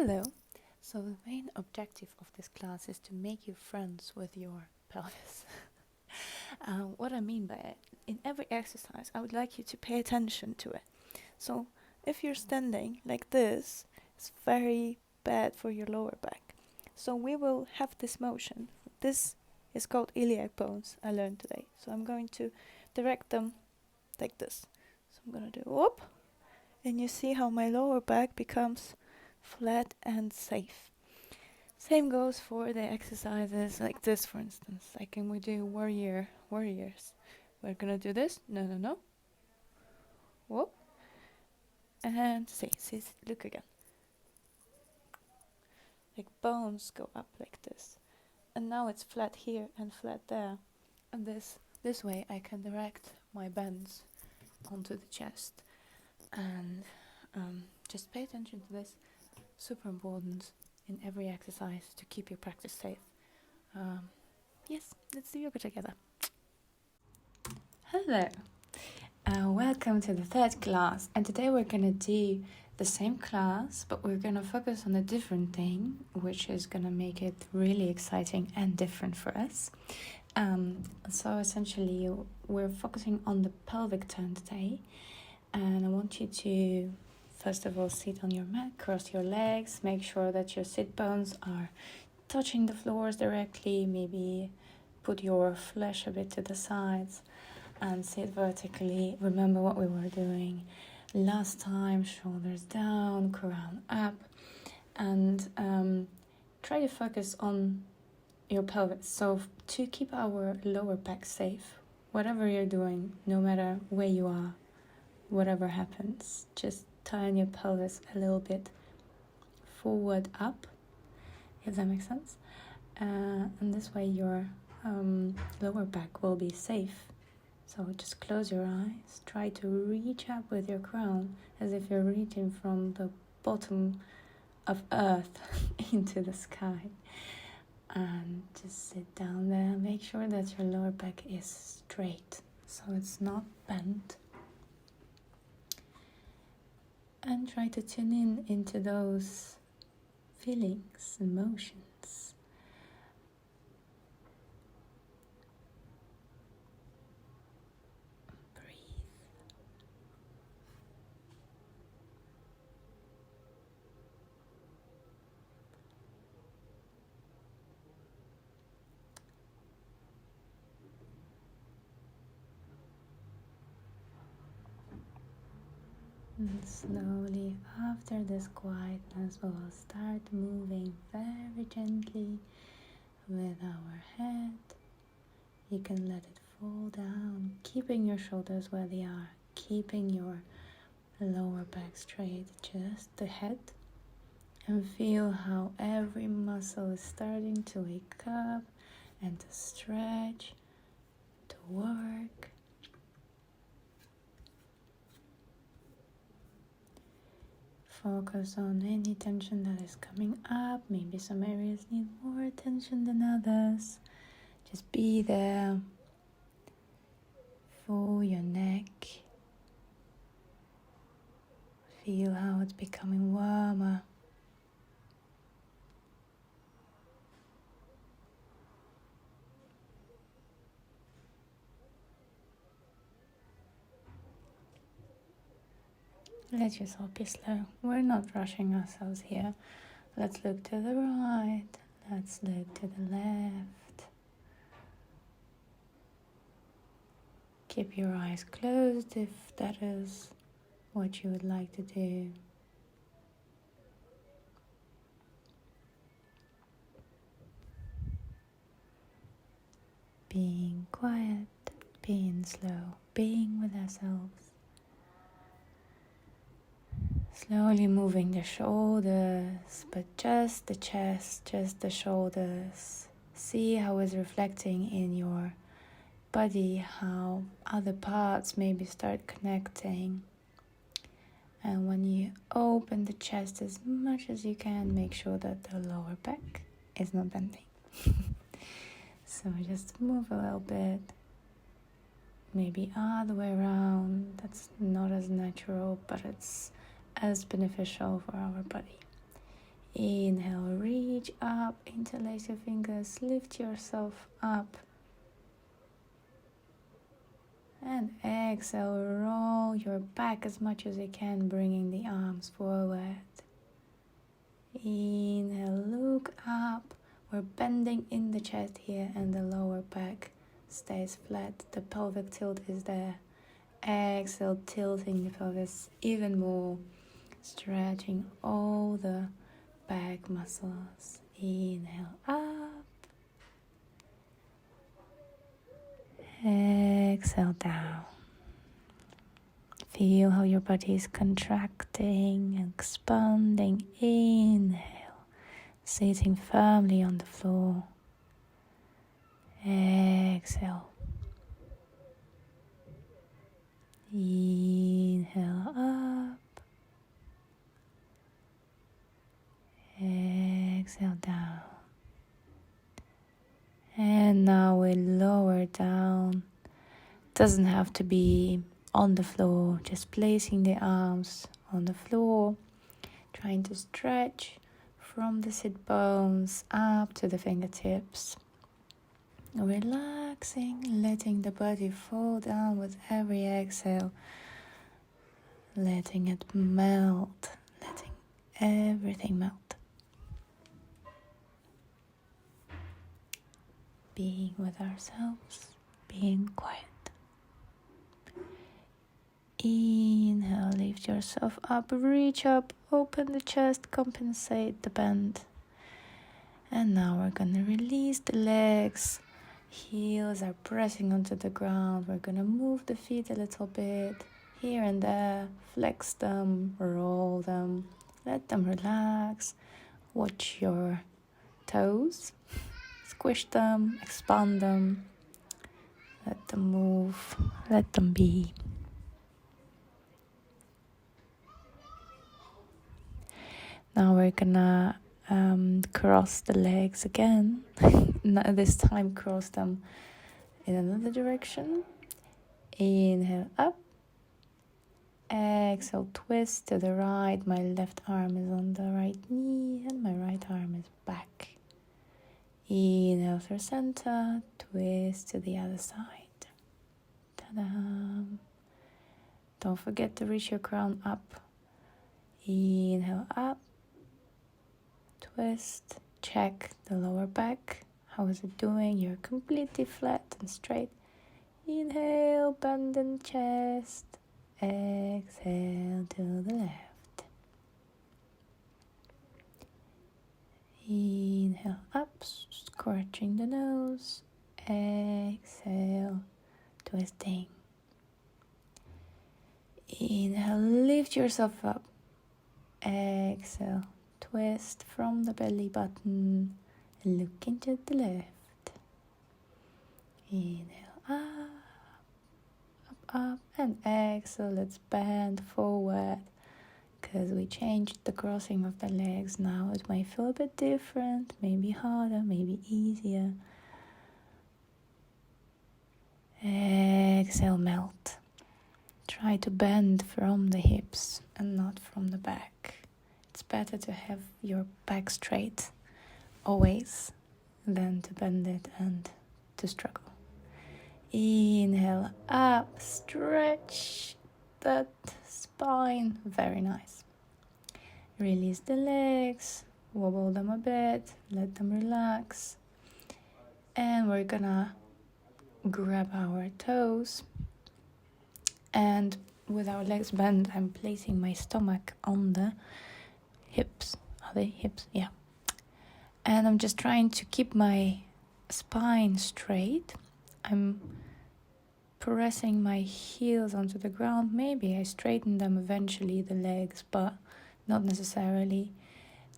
Hello. So the main objective of this class is to make you friends with your pelvis. What I mean by it, in every exercise, I would like you to pay attention to it. So if you're standing like this, it's very bad for your lower back. So we will have this motion. This is called iliac bones, I learned today. So I'm going to direct them like this. So I'm going to do whoop, and you see how my lower back becomes flat and safe. Same goes for the exercises like this, for instance. Like when we do warriors. We're gonna do this. No. Whoop. And see, look again. Like bones go up like this. And now it's flat here and flat there. And this way I can direct my bends onto the chest. And just pay attention to this. Super important in every exercise to keep your practice safe. Yes, let's do yoga together. Hello, welcome to the third class, and today we're gonna do the same class, but we're gonna focus on a different thing, which is gonna make it really exciting and different for us. So essentially, we're focusing on the pelvic turn today, and I want you to first of all sit on your mat, cross your legs, make sure that your sit bones are touching the floors directly, maybe put your flesh a bit to the sides and sit vertically. Remember what we were doing last time, shoulders down, crown up, and try to focus on your pelvis. So to keep our lower back safe, whatever you're doing, no matter where you are, whatever happens, just turn your pelvis a little bit forward up, if that makes sense. And this way your lower back will be safe. So just close your eyes, try to reach up with your crown as if you're reaching from the bottom of earth into the sky. And just sit down there, make sure that your lower back is straight, so it's not bent. And try to tune in into those feelings, emotions. Breathe. And slowly, after this quietness, we will start moving very gently with our head. You can let it fall down, keeping your shoulders where they are, keeping your lower back straight, just the head. And feel how every muscle is starting to wake up and to stretch, to work. Focus on any tension that is coming up. Maybe some areas need more attention than others. Just be there for your neck. Feel how it's becoming warmer. Let yourself be slow. We're not rushing ourselves here. Let's look to the right. Let's look to the left. Keep your eyes closed if that is what you would like to do. Being quiet, being slow, being with ourselves. Slowly moving the shoulders, but just the chest, just the shoulders. See how it's reflecting in your body, how other parts maybe start connecting. And when you open the chest as much as you can, make sure that the lower back is not bending. So just move a little bit. Maybe other way around. That's not as natural, but it's as beneficial for our body. Inhale, reach up, interlace your fingers, lift yourself up. And exhale, roll your back as much as you can, bringing the arms forward. Inhale, look up. We're bending in the chest here and the lower back stays flat. The pelvic tilt is there. Exhale, tilting the pelvis even more, stretching all the back muscles. Inhale, up. Exhale, down. Feel how your body is contracting and expanding. Inhale, sitting firmly on the floor. Exhale. Inhale, up. Exhale, down. And now we lower down. Doesn't have to be on the floor, just placing the arms on the floor, trying to stretch from the sit bones up to the fingertips. Relaxing, letting the body fall down with every exhale, letting it melt, letting everything melt. Being with ourselves, being quiet. Inhale, lift yourself up, reach up, open the chest, compensate the bend. And now we're gonna release the legs. Heels are pressing onto the ground. We're gonna move the feet a little bit, here and there, flex them, roll them, let them relax. Watch your toes, squish them, expand them, let them move, let them be. Now we're gonna cross the legs again. This time cross them in another direction. Inhale, up. Exhale, twist to the right. My left arm is on the right knee and my right arm is back. Inhale through center, twist to the other side. Ta-da! Don't forget to reach your crown up. Inhale, up. Twist, check the lower back. How is it doing? You're completely flat and straight. Inhale, bend in the chest. Exhale to the left. Inhale, up, scratching the nose. Exhale, twisting. Inhale, lift yourself up. Exhale. Twist from the belly button, look into the left. Inhale, up, and exhale. Let's bend forward because we changed the crossing of the legs. Now it might feel a bit different, maybe harder, maybe easier. Exhale, melt. Try to bend from the hips and not from the back. It's better to have your back straight always than to bend it and to struggle. Inhale, up, stretch that spine. Very nice. Release the legs, wobble them a bit, let them relax. And we're gonna grab our toes. And with our legs bent, I'm placing my stomach on the hips. Are they hips? Yeah. And I'm just trying to keep my spine straight. I'm pressing my heels onto the ground. Maybe I straighten them eventually, the legs, but not necessarily.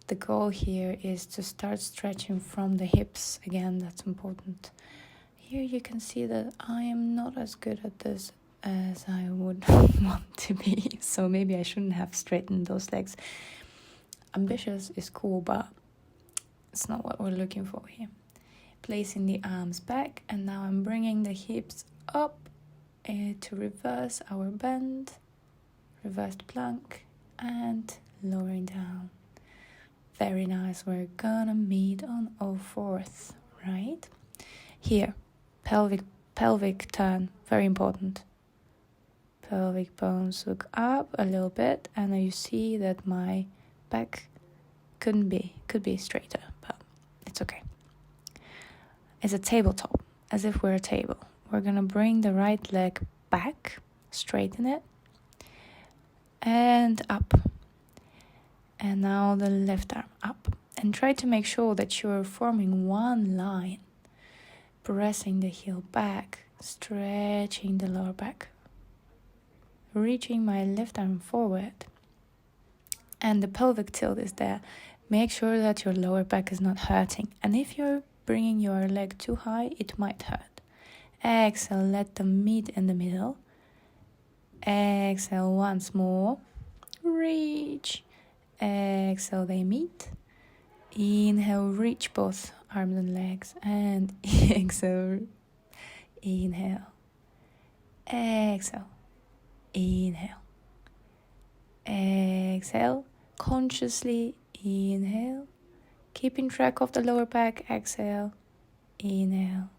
The goal here is to start stretching from the hips. Again, that's important. Here you can see that I am not as good at this as I would want to be. So maybe I shouldn't have straightened those legs. Ambitious is cool, but it's not what we're looking for here. Placing the arms back, and now I'm bringing the hips up to reverse our bend, reversed plank, and lowering down. Very nice. We're gonna meet on all fours, right? Here, pelvic turn, very important. Pelvic bones look up a little bit, and you see that my back could be straighter, but it's okay. It's a tabletop, as if we're a table. We're gonna bring the right leg back, straighten it, and up. And now the left arm up. And try to make sure that you're forming one line, pressing the heel back, stretching the lower back, reaching my left arm forward, and the pelvic tilt is there. Make sure that your lower back is not hurting, and if you're bringing your leg too high, it might hurt. Exhale, let them meet in the middle. Exhale once more, reach. Exhale, they meet. Inhale, reach both arms and legs, and exhale, inhale, exhale, inhale, exhale, consciously inhale, keeping track of the lower back. Exhale, inhale,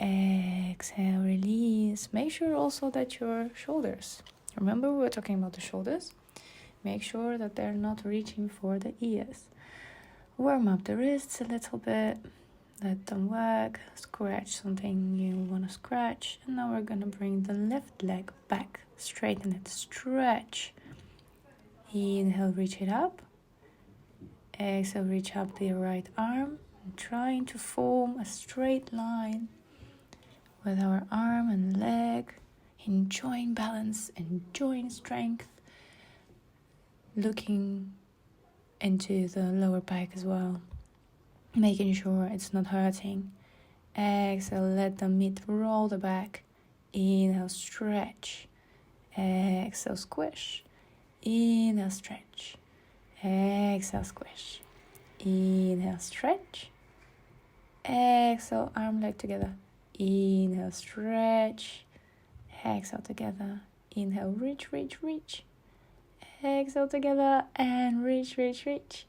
exhale, release. Make sure also that your shoulders, remember we were talking about the shoulders, make sure that they're not reaching for the ears. Warm up the wrists a little bit, let them work, scratch something you want to scratch. And now we're going to bring the left leg back, straighten it, stretch. Inhale, reach it up. Exhale, reach up the right arm, trying to form a straight line with our arm and leg, enjoying balance, enjoying strength, looking into the lower back as well, making sure it's not hurting. Exhale, let them meet, roll the back. Inhale, stretch. Exhale, squish. Inhale, stretch. Exhale, squish. Inhale, stretch. Exhale, arm, leg together. Inhale, stretch. Exhale, together. Inhale, reach, reach, reach. Exhale together and reach, reach, reach.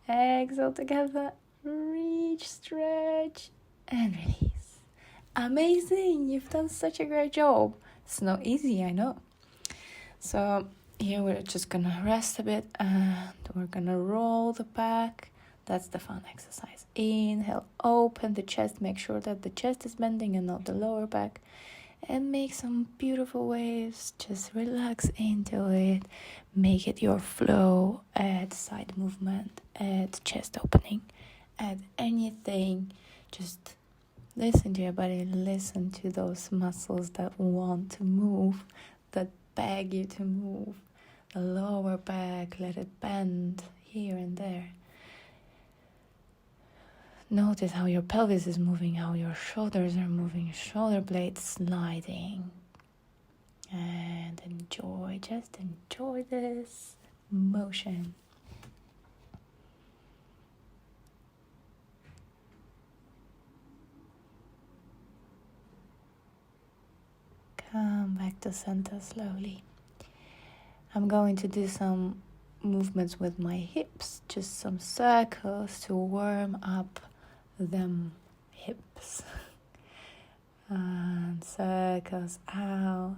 Exhale together, reach, stretch, and release. Amazing! You've done such a great job. It's not easy, I know. So here we're just gonna rest a bit and we're gonna roll the back. That's the fun exercise. Inhale, open the chest. Make sure that the chest is bending and not the lower back. And make some beautiful waves. Just relax into it. Make it your flow. Add side movement. Add chest opening. Add anything. Just listen to your body. Listen to those muscles that want to move, that beg you to move. The lower back, let it bend here and there. Notice how your pelvis is moving, how your shoulders are moving, shoulder blades sliding. And just enjoy this motion. Come back to center slowly. I'm going to do some movements with my hips, just some circles to warm up them hips. And circles out.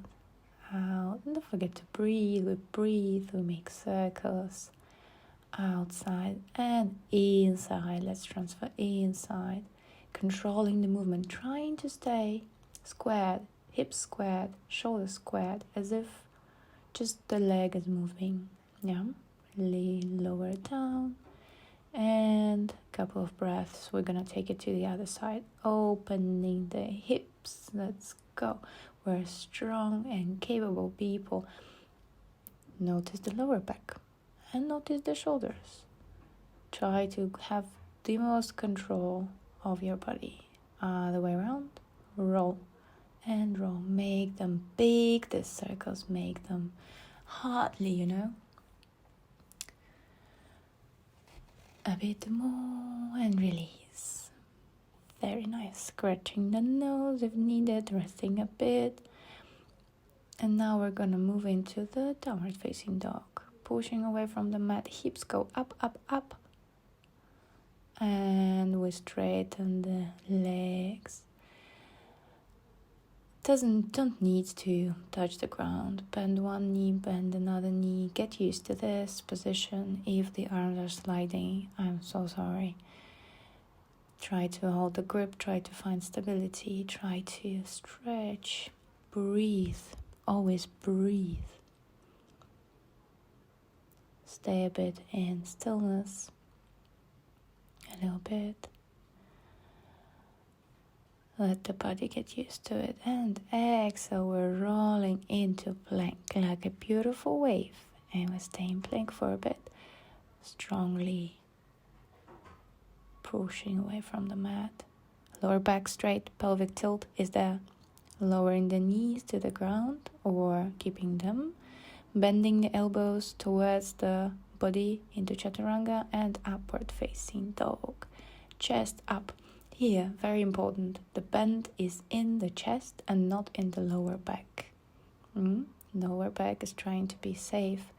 And don't forget to breathe. We make circles outside and inside. Let's transfer inside, controlling the movement, trying to stay squared, hips squared, shoulders squared, as if just the leg is moving. Yeah, lower it down. And a couple of breaths. We're gonna take it to the other side, opening the hips. Let's go. We're strong and capable people. Notice the lower back and notice the shoulders. Try to have the most control of your body. Other way around. Roll and roll. Make them big, these circles. Make them hardly, A bit more and release. Very nice. Scratching the nose if needed, resting a bit. And now we're gonna move into the downward facing dog. pushing away from the mat. Hips go up, up, up. And we straighten the legs. Don't need to touch the ground. Bend one knee, bend another knee. Get used to this position. If the arms are sliding, I'm so sorry. Try to hold the grip, try to find stability, try to stretch, breathe, always breathe. Stay a bit in stillness, a little bit. Let the body get used to it. And exhale, we're rolling into plank like a beautiful wave. And we stay in plank for a bit, strongly pushing away from the mat. Lower back straight, pelvic tilt is there. Lowering the knees to the ground or keeping them. Bending the elbows towards the body into chaturanga and upward facing dog. Chest up. Here, very important, the bend is in the chest and not in the lower back. Lower back is trying to be safe.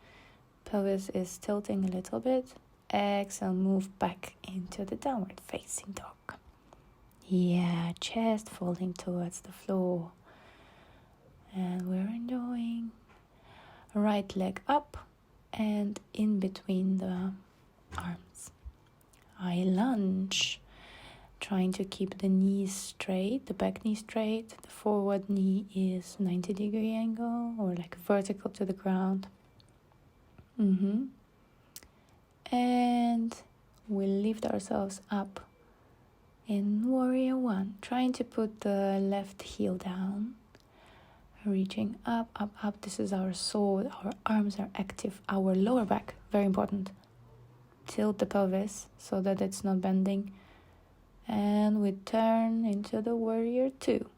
Pelvis is tilting a little bit. Exhale, move back into the downward facing dog. Yeah, chest falling towards the floor. And we're enjoying. Right leg up and in between the arms. I lunge. Trying to keep the knees straight, the back knee straight. The forward knee is 90-degree angle or like vertical to the ground. And we lift ourselves up in warrior one. Trying to put the left heel down. Reaching up, up, up. This is our sword. Our arms are active. Our lower back, very important. Tilt the pelvis so that it's not bending. And we turn into the warrior two.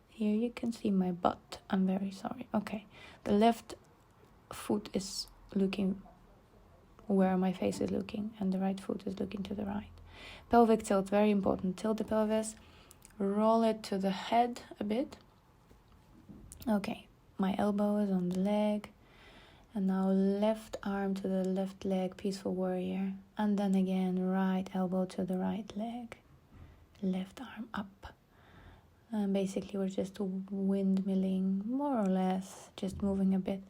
Here you can see my butt. I'm very sorry. Okay. The left foot is looking where my face is looking. And the right foot is looking to the right. Pelvic tilt, very important. Tilt the pelvis. Roll it to the head a bit. Okay. My elbow is on the leg. And now left arm to the left leg, peaceful warrior. And then again, right elbow to the right leg. Left arm up. And basically we're just windmilling, more or less, just moving a bit.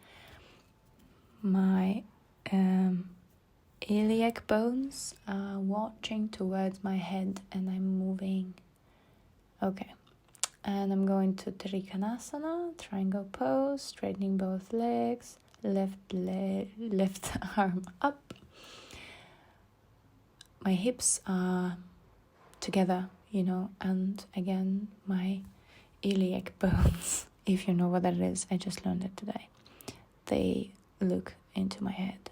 My iliac bones are watching towards my head and I'm moving. Okay. And I'm going to Trikonasana, triangle pose, straightening both legs, left arm up. My hips are together, and again, my iliac bones, if you know what that is, I just learned it today. They look into my head.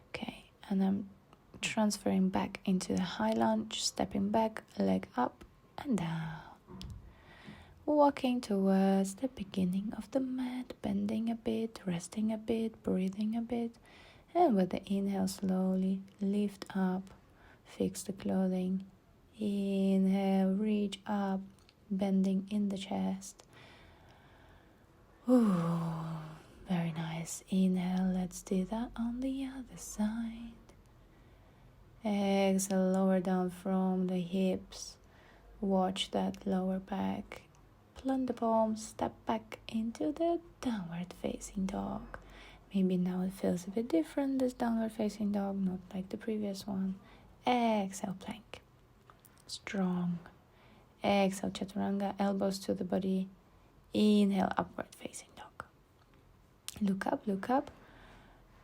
Okay, and I'm transferring back into the high lunge, stepping back, leg up and down. Walking towards the beginning of the mat, bending a bit, resting a bit, breathing a bit. And with the inhale, slowly lift up, fix the clothing. Inhale, reach up, bending in the chest. Ooh, very nice. Inhale, let's do that on the other side. Exhale, lower down from the hips. Watch that lower back. Plant the palms, step back into the downward facing dog. Maybe now it feels a bit different, this downward facing dog, not like the previous one. Exhale, plank. Strong. Exhale, chaturanga, elbows to the body. Inhale, upward facing dog. Look up, look up.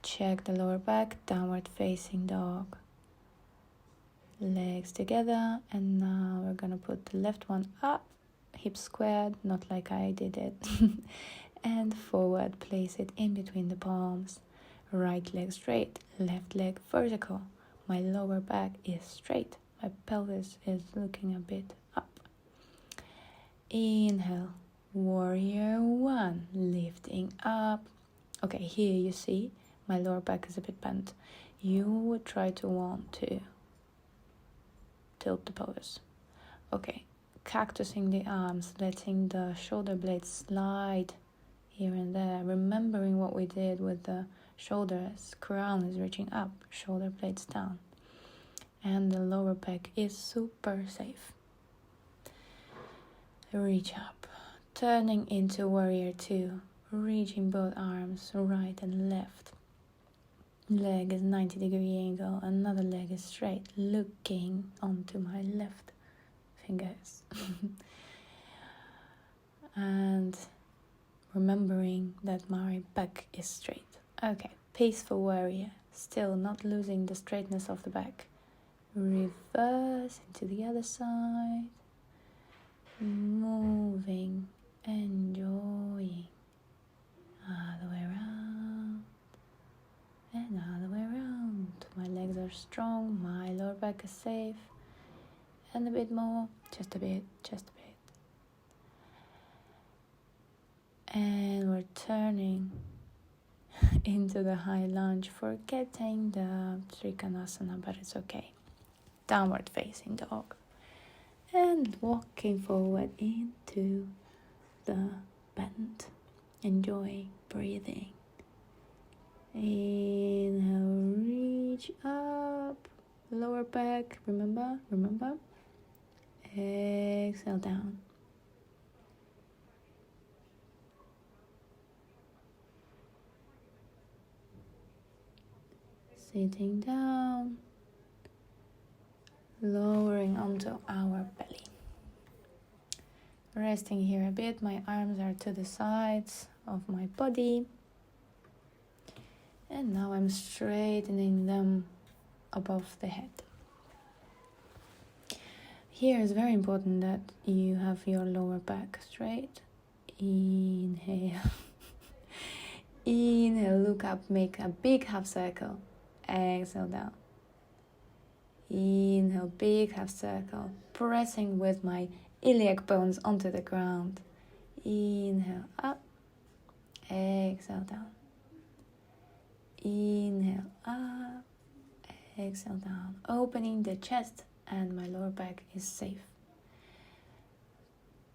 Check the lower back, downward facing dog. Legs together, and now we're gonna put the left one up, hips squared, not like I did it. And forward, place it in between the palms. Right leg straight, left leg vertical. My lower back is straight. My pelvis is looking a bit up. Inhale, warrior one, lifting up. Okay, here you see my lower back is a bit bent. You would try to want to tilt the pelvis. Okay, cactusing the arms, letting the shoulder blades slide here and there, remembering what we did with the shoulders, crown is reaching up, shoulder blades down. And the lower back is super safe. Reach up, turning into warrior 2, reaching both arms, right and left. Leg is 90-degree angle, another leg is straight, looking onto my left fingers. And remembering that my back is straight. Okay, peaceful warrior, still not losing the straightness of the back. Reverse into the other side, moving, enjoying, other way around, and other way around. My legs are strong, my lower back is safe, and a bit more, just a bit. And we're turning into the high lunge, forgetting the Trikonasana, but it's okay. Downward facing dog. And walking forward into the bend. Enjoy breathing. Inhale, reach up, lower back, remember. Exhale down. Sitting down, lowering onto our belly. Resting here a bit, my arms are to the sides of my body. And now I'm straightening them above the head. Here is very important that you have your lower back straight. Inhale. Inhale, look up, make a big half circle. Exhale down. Inhale, big half circle, pressing with my iliac bones onto the ground. Inhale up, exhale down. Inhale up, exhale down. Opening the chest, and my lower back is safe.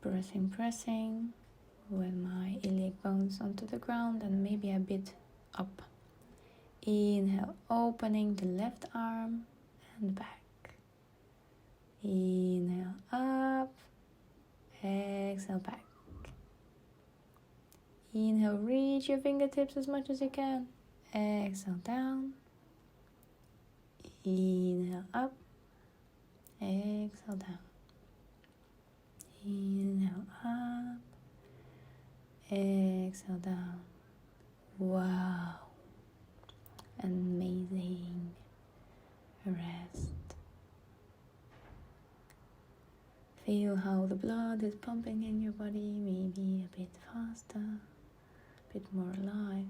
Pressing with my iliac bones onto the ground and maybe a bit up. Inhale, opening the left arm and back. Inhale up, exhale back. Inhale, reach your fingertips as much as you can. Exhale down. Inhale up, exhale down. Inhale up, exhale down. Wow. Amazing. Rest. Feel how the blood is pumping in your body, maybe a bit faster, a bit more alive.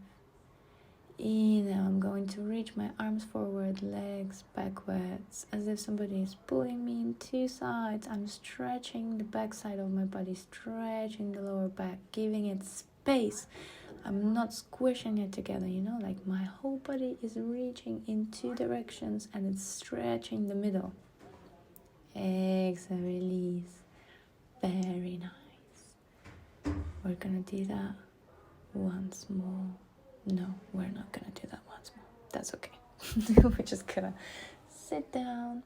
Inhale, I'm going to reach my arms forward, legs backwards, as if somebody is pulling me in two sides. I'm stretching the back side of my body, stretching the lower back, giving it space. I'm not squishing it together, like my whole body is reaching in two directions and it's stretching the middle. Exhale, release. Very nice. We're gonna do that once more. No, we're not gonna do that once more. That's okay. We're just gonna sit down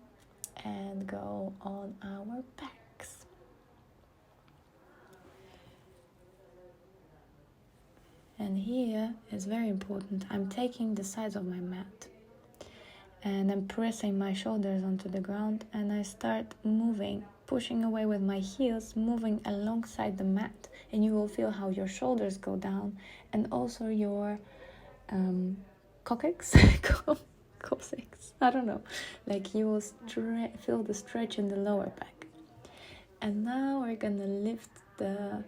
and go on our backs. And here is very important. I'm taking the sides of my mat and I'm pressing my shoulders onto the ground and I start moving, pushing away with my heels, moving alongside the mat, and you will feel how your shoulders go down and also your coccyx, I don't know, like you will feel the stretch in the lower back. And now we're gonna lift the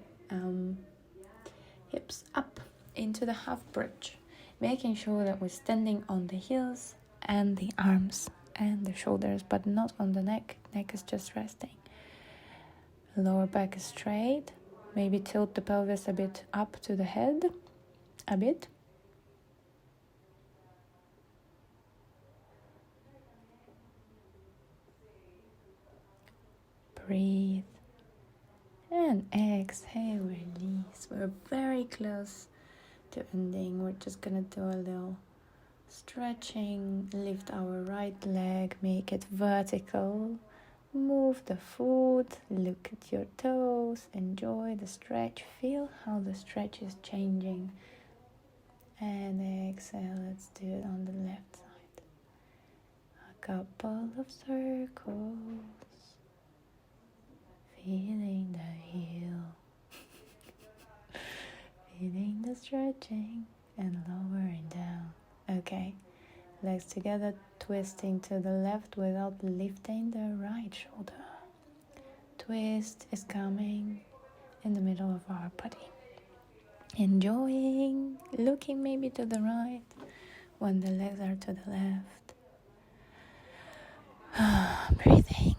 hips up into the half bridge, making sure that we're standing on the heels and the arms and the shoulders, but not on the neck. Neck is just resting. Lower back is straight. Maybe tilt the pelvis a bit up to the head, a bit. Breathe. And exhale, release. We're very close to ending. We're just gonna do a little Stretching, lift our right leg, make it vertical. Move the foot, look at your toes, enjoy the stretch, feel how the stretch is changing. And exhale, let's do it on the left side. A couple of circles, feeling the heel, feeling the stretching and lowering down. Okay, legs together, twisting to the left without lifting the right shoulder. Twist is coming in the middle of our body. Enjoying, looking maybe to the right when the legs are to the left. Breathing.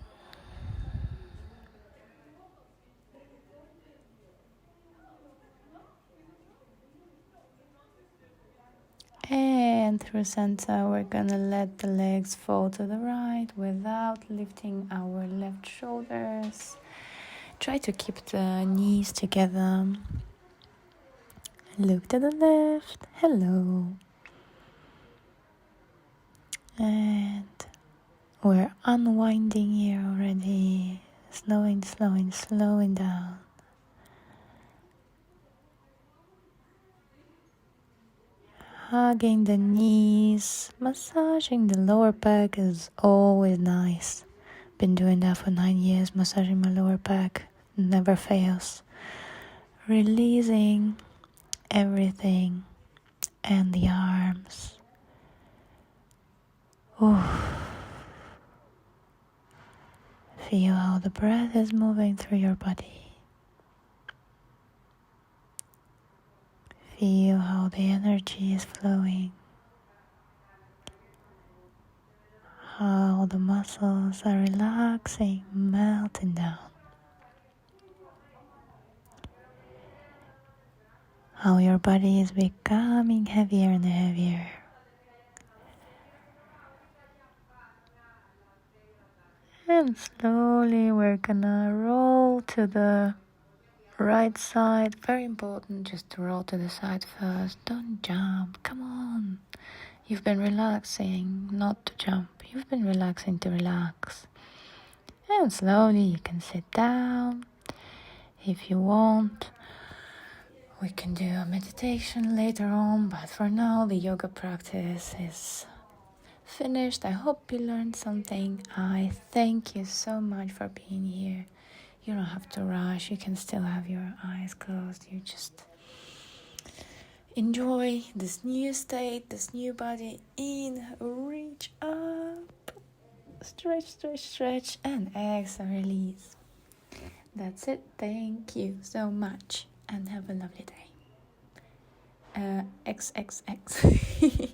And through center, we're gonna let the legs fall to the right without lifting our left shoulders. Try to keep the knees together. Look to the left. Hello. And we're unwinding here already. Slowing down. Hugging the knees, massaging the lower back is always nice. Been doing that for 9 years, massaging my lower back, never fails. Releasing everything and the arms. Ooh. Feel how the breath is moving through your body. Feel how the energy is flowing. How the muscles are relaxing, melting down. How your body is becoming heavier and heavier. And slowly we're gonna roll to the right side. Very important just to roll to the side first. Don't jump. Come on. You've been relaxing, not to jump. You've been relaxing to relax. And slowly you can sit down. If you want, we can do a meditation later on, but for now the yoga practice is finished. I hope you learned something. I thank you so much for being here. You don't have to rush. You can still have your eyes closed. You just enjoy this new state, this new body. In, reach up, stretch, and exhale, release. That's it. Thank you so much, and have a lovely day. XXX.